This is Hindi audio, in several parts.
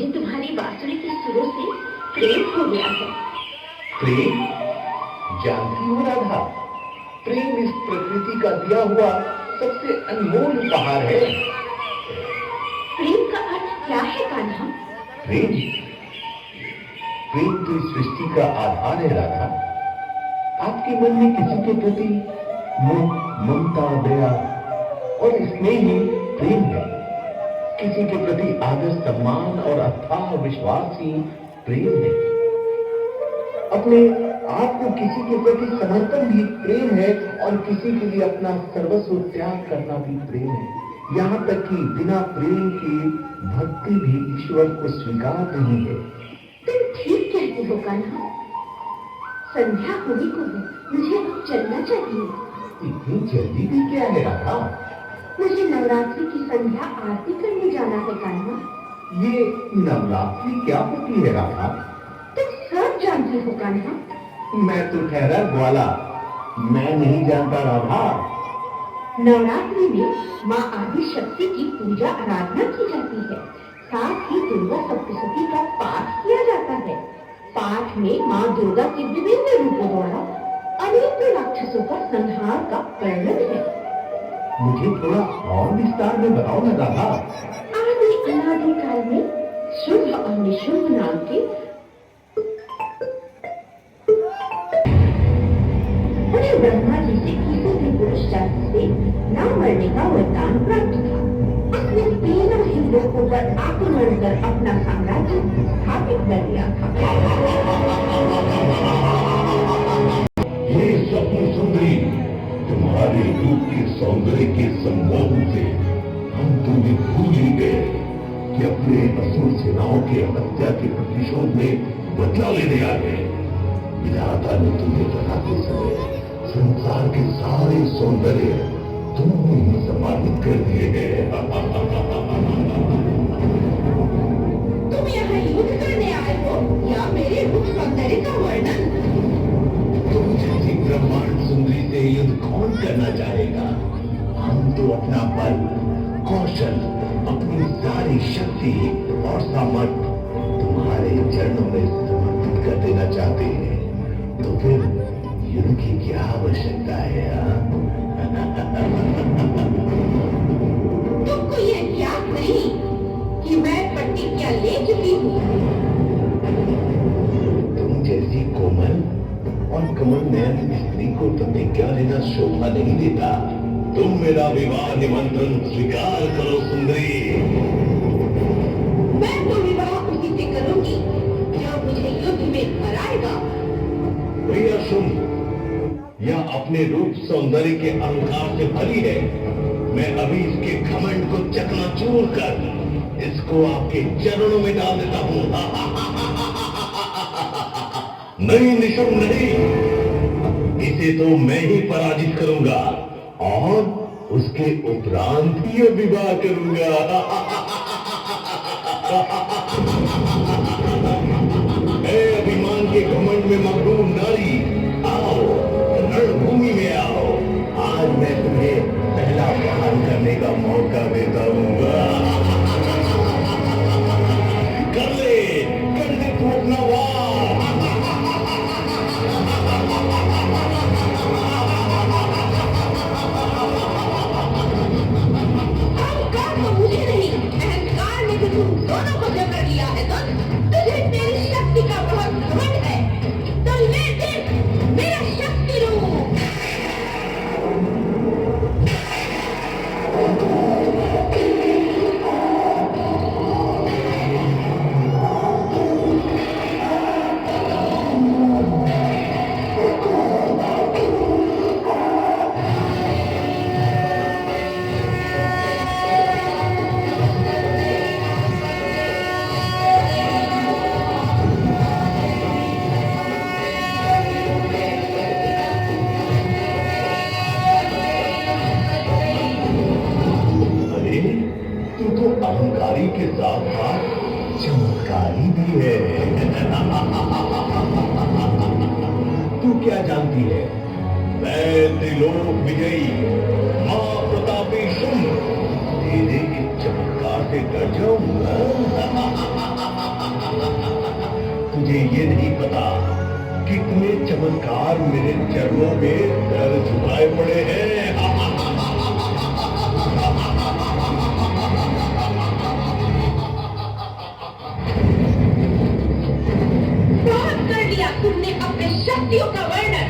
मुझे तुम्हारी बांसुरी के सुरों से प्रेम हो गया है। प्रेम? जानती हो राधा, प्रेम इस प्रकृति का दिया हुआ सबसे अनमोल उपहार है। प्रेम का अर्थ क्या है कान्हा? प्रेम प्रेम तो इस सृष्टि का आधार है राधा। आपके मन में किसी के प्रति मोह, ममता, दया और स्नेह ही प्रेम है। किसी के प्रति आदर, सम्मान और अथाह विश्वास ही प्रेम है। अपने आप को किसी के प्रति समर्पण भी प्रेम है और किसी के लिए अपना सर्वस्व त्याग करना भी प्रेम है। यहाँ तक कि बिना प्रेम की भक्ति भी ईश्वर को स्वीकार नहीं है। तुम ठीक कहते हो कान्हा। संध्या होने को है, मुझे अब चलना चाहिए। इतनी जल्दी भी क्या है राधा? मुझे नवरात्रि की संध्या आरती करने जाना है कान्हा। ये नवरात्रि क्या होती है राधा? तुम सब जानते हो कान्हा। मैं तो ठहरा ग्वाला, मैं नहीं जानता राधा। नवरात्रि में माँ आदि शक्ति की पूजा आराधना की जाती है। साथ ही दुर्गा सप्तशती का पाठ किया जाता है। पाठ में माँ दुर्गा के विभिन्न रूपों द्वारा अनेक राक्षसों का संहार का वर्णन है। मुझे थोड़ा और विस्तार में बताओ ना राधा। आदि अनादि काल में शुभ और निशुभ नाम के उन्हें ब्रह्मा जी से किसी भी पुरुष जाति से न मरने का वरदान प्राप्त था। उसने तीनों ही लोगों पर आक्रमण कर अपना साम्राज्य स्थापित कर दिया था। ये स्वप्न सुंदरी, तुम्हारे रूप के सौंदर्य के सम्मोहन से हम तुम्हें भूल ही गए कि अपने असुर सेनाओं के हत्या के प्रतिशोध में बदला लेने आ गए। विधाता ने तुम्हें बनाते समय संसार के सारे सौंदर्य तुम्हें ही समाहित कर दिए गए। तुम यहाँ युद्ध करने आए हो या मेरे रूप सौंदर्य का वर्णन? तुम जैसी ब्रह्मांड सुंदरी से युद्ध कौन करना चाहेगा? हम तो अपना बल, कौशल, अपनी सारी शक्ति और सामर्थ्य तुम्हारे चरणों में समर्पित कर देना चाहते हैं। तो फिर युद्ध की क्या आवश्यकता है? तुमको ये ज्ञात नहीं कि मैं प्रतिज्ञा ले चुकी हूँ। तुम जैसी कोमल और कमल नयन स्त्री को प्रतिज्ञा लेना शोभा नहीं देता। तुम मेरा विवाह निमंत्रण स्वीकार करो सुंदरी। मैं तो विवाह उसी से करूंगी जो मुझे युद्ध में हराएगा। भैया सुन, यह अपने रूप सौंदर्य के अहंकार से भरी है। मैं अभी इसके घमंड को चकनाचूर कर इसको आपके चरणों में डाल देता हूँ। नहीं निशुम नहीं, इसे तो मैं ही पराजित करूंगा और उसके उपरांत ही विवाह करूंगा। अभिमान के घमंड में मगरूर नारी, आओ रणभूमि में आओ। आज मैं तुम्हें पहला प्रहार करने का मौका देता हूँ। कर दे तू अपना वार। अहंकार तो मुझे नहीं, अहंकार ने तो तुम दोनों को जकड़ लिया है। तो तुझे मेरी शक्ति का बहुत घमंड है, तो ले देख मेरा शक्ति रूप। अहंकारी के साथ साथ चमत्कारी भी है। तू क्या जानती है? मैं त्रिलोक विजयी मां प्रतापी शुंभ तेरे इस चमत्कार से डर जाऊंगा। मुझे ये नहीं पता कितने चमत्कार मेरे चरणों में सर झुकाए पड़े हैं। बहुत कर लिया तुमने अपने शक्तियों का वर्णन।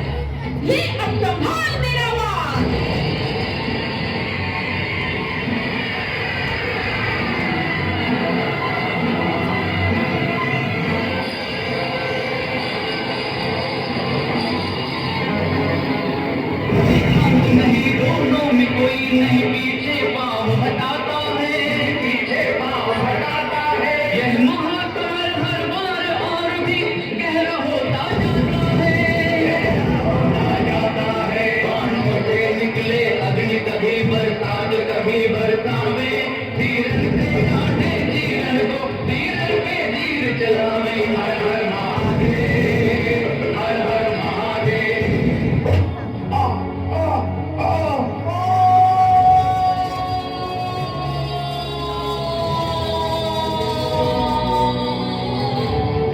ये अब संभाल मेरा वार। नहीं दोनों में कोई नहीं, पीछे पाँव हटाता है, पीछे पाँव हटाता है। यह महाकाल हर बार और भी गहरा होता जाता है, बाणों से निकले अग्नि कभी बरसात कभी बरसावे, धीरज से काटे जीवन को, धीरज पे तीर चलावे। हर हर महादेव, हर हर महादेव।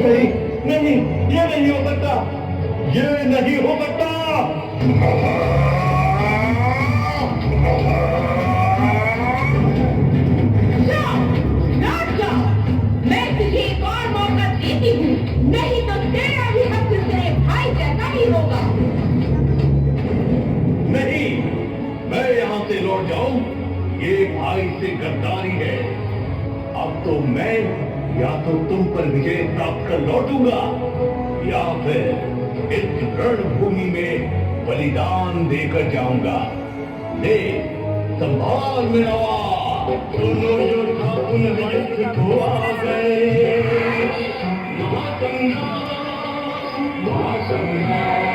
नहीं नहीं, ये नहीं हो सकता, ये नहीं हो सकता। जाओ, लौट जाओ। मैं तुझे एक और मौका देती हूँ, नहीं तो तेरा भी हक तेरे भाई जैसा ही होगा। नहीं, मैं यहाँ से लौट जाऊं, ये भाई से गद्दारी है। अब तो मैं या तो तुम पर विजय प्राप्त कर लौटूंगा या फिर इस रणभूमि में बलिदान देकर जाऊंगा। ले संभाल मेरा वार। सुनो योद्धा उन रथ को आ गए, महासंग्राम महासंग्राम।